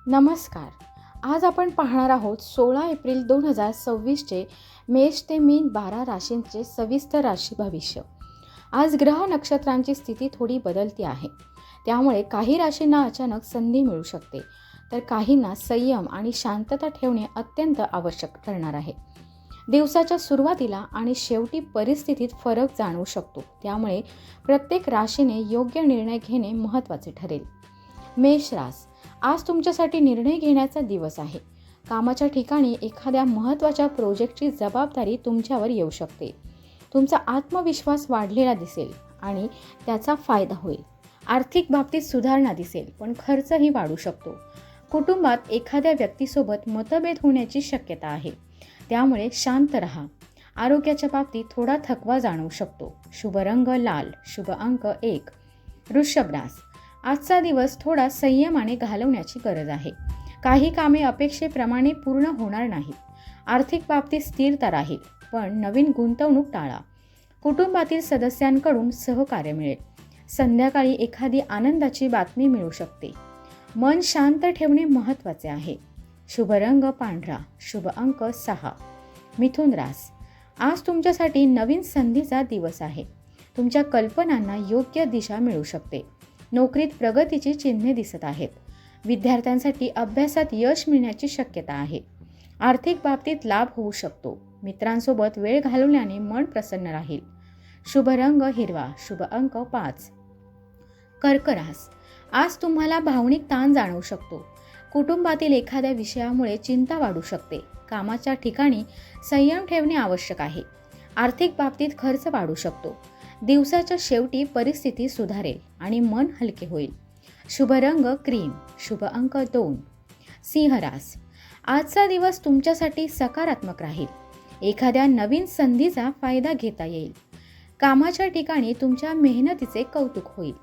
नमस्कार. आज आपण पाहणार आहोत 16 एप्रिल 2026चे मेष ते मीन 12 राशींचे सविस्तर राशी भविष्य. आज ग्रह नक्षत्रांची स्थिती थोडी बदलती आहे. त्यामुळे काही राशींना अचानक संधी मिळू शकते, तर काहींना संयम आणि शांतता ठेवणे अत्यंत आवश्यक ठरणार आहे. दिवसाच्या सुरुवातीला आणि शेवटी परिस्थितीत फरक जाणवू शकतो. त्यामुळे प्रत्येक राशीने योग्य निर्णय घेणे महत्त्वाचे ठरेल. मेष रास, आज तुमच्यासाठी निर्णय घेण्याचा दिवस आहे. कामाच्या ठिकाणी एखाद्या महत्त्वाच्या प्रोजेक्टची जबाबदारी तुमच्यावर येऊ शकते. तुमचा आत्मविश्वास वाढलेला दिसेल आणि त्याचा फायदा होईल. आर्थिक बाबतीत सुधारणा दिसेल, पण खर्चही वाढू शकतो. कुटुंबात एखाद्या व्यक्तीसोबत मतभेद होण्याची शक्यता आहे, त्यामुळे शांत रहा. आरोग्याच्या बाबतीत थोडा थकवा जाणवू शकतो. शुभ रंग लाल, शुभ अंक 1. वृषभ रास, आजचा दिवस थोडा संयमाने घालवण्याची गरज आहे. काही कामे अपेक्षेप्रमाणे पूर्ण होणार नाहीत. आर्थिक बाबतीत स्थिरता राहील, पण नवीन गुंतवणूक टाळा. कुटुंबातील सदस्यांकडून सहकार्य मिळेल. संध्याकाळी एखादी आनंदाची बातमी मिळू शकते. मन शांत ठेवणे महत्त्वाचे आहे. शुभ रंग पांढरा, शुभ अंक 6. मिथुन रास, आज तुमच्यासाठी नवीन संधीचा दिवस आहे. तुमच्या कल्पनांना योग्य दिशा मिळू शकते. नोकरीत प्रगतीची चिन्हे दिसत आहेत. विद्यार्थ्यांसाठी अभ्यासात यश मिळण्याची शक्यता आहे. आर्थिक बाबतीत लाभ होऊ शकतो. मित्रांसोबत वेळ घालवल्याने मन प्रसन्न राहील. शुभ रंग हिरवा, शुभ अंक 5. कर्क रास, आज तुम्हाला भावनिक ताण जाणवू शकतो. कुटुंबातील एखाद्या विषयामुळे चिंता वाढू शकते. कामाच्या ठिकाणी संयम ठेवणे आवश्यक आहे. आर्थिक बाबतीत खर्च वाढू शकतो. दिवसाच्या शेवटी परिस्थिती सुधारेल आणि मन हलके होईल. शुभ रंग क्रीम, शुभ अंक 2. सिंह रास, आजचा दिवस तुमच्यासाठी सकारात्मक राहील. एखाद्या नवीन संधीचा फायदा घेता येईल. कामाच्या ठिकाणी तुमच्या मेहनतीचे कौतुक होईल.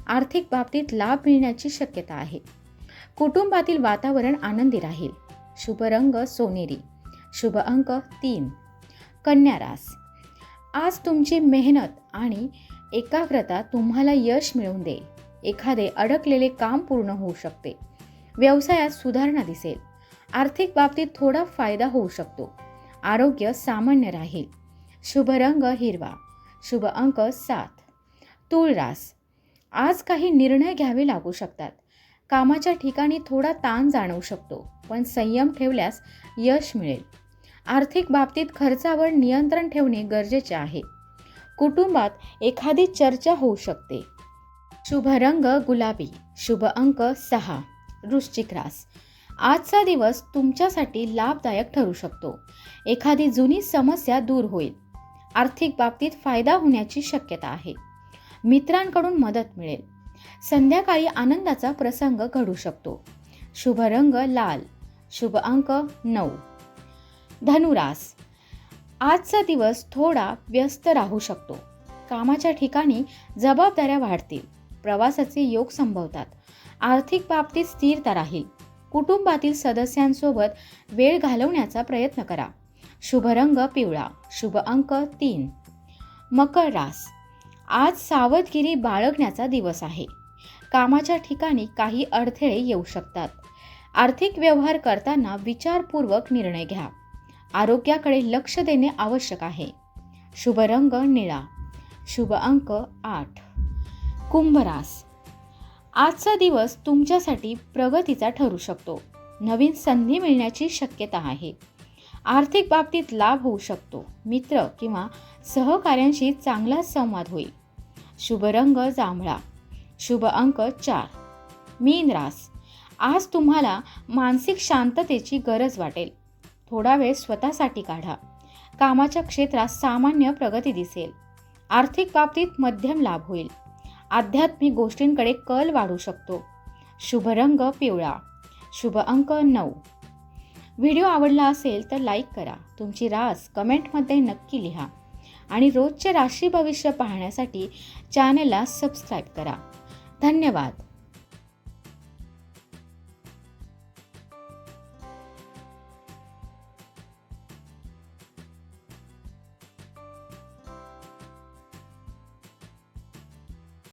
आर्थिक बाबतीत लाभ मिळण्याची शक्यता आहे. कुटुंबातील वातावरण आनंदी राहील. शुभ रंग सोनेरी, शुभ अंक 3. कन्या रास, आज तुमची मेहनत आणि एकाग्रता तुम्हाला यश मिळवून देईल. एखादे अडकलेले काम पूर्ण होऊ शकते. व्यवसायात सुधारणा दिसेल. आर्थिक बाबतीत थोडा फायदा होऊ शकतो. आरोग्य सामान्य राहील. शुभ रंग हिरवा, शुभ अंक 7. तूळ रास, आज काही निर्णय घ्यावे लागू शकतात. कामाच्या ठिकाणी थोडा ताण जाणवू शकतो, पण संयम ठेवल्यास यश मिळेल. आर्थिक बाबतीत खर्चावर नियंत्रण ठेवणे गरजेचे आहे. कुटुंबात एखादी चर्चा होऊ शकते. शुभ रंग गुलाबी, शुभ अंक 6. वृश्चिक रास, आजचा दिवस तुमच्यासाठी लाभदायक ठरू शकतो. एखादी जुनी समस्या दूर होईल. आर्थिक बाबतीत फायदा होण्याची शक्यता आहे. मित्रांकडून मदत मिळेल. संध्याकाळी आनंदाचा प्रसंग घडू शकतो. शुभ रंग लाल, शुभ अंक 9. धनुरास, आजचा दिवस थोडा व्यस्त राहू शकतो. कामाच्या ठिकाणी जबाबदाऱ्या वाढतील. प्रवासाचे योग संभवतात. आर्थिक बाबतीत स्थिरता राहील. कुटुंबातील सदस्यांसोबत वेळ घालवण्याचा प्रयत्न करा. शुभ रंग पिवळा, शुभ अंक 3. मकर रास, आज सावधगिरी बाळगण्याचा दिवस आहे. कामाच्या ठिकाणी काही अडथळे येऊ शकतात. आर्थिक व्यवहार करताना विचारपूर्वक निर्णय घ्या. आरोग्याकडे लक्ष देणे आवश्यक आहे. शुभ रंग निळा, शुभ अंक 8. कुंभ रास, आजचा दिवस तुमच्यासाठी प्रगतीचा ठरू शकतो. नवीन संधी मिळण्याची शक्यता आहे. आर्थिक बाबतीत लाभ होऊ शकतो. मित्र किंवा सहकाऱ्यांशी चांगला संवाद होईल. शुभ रंग जांभळा, शुभ अंक 4. मीन रास, आज तुम्हाला मानसिक शांततेची गरज वाटेल. थोडा वेळ स्वतःसाठी काढा. कामाच्या क्षेत्रात सामान्य प्रगती दिसेल. आर्थिक बाबतीत मध्यम लाभ होईल. आध्यात्मिक गोष्टींकडे कल वाढू शकतो. शुभ रंग पिवळा, शुभ अंक 9. व्हिडिओ आवडला असेल तर लाईक करा. तुमची रास कमेंटमध्ये नक्की लिहा आणि रोजचे राशी भविष्य पाहण्यासाठी चॅनलला सबस्क्राईब करा. धन्यवाद.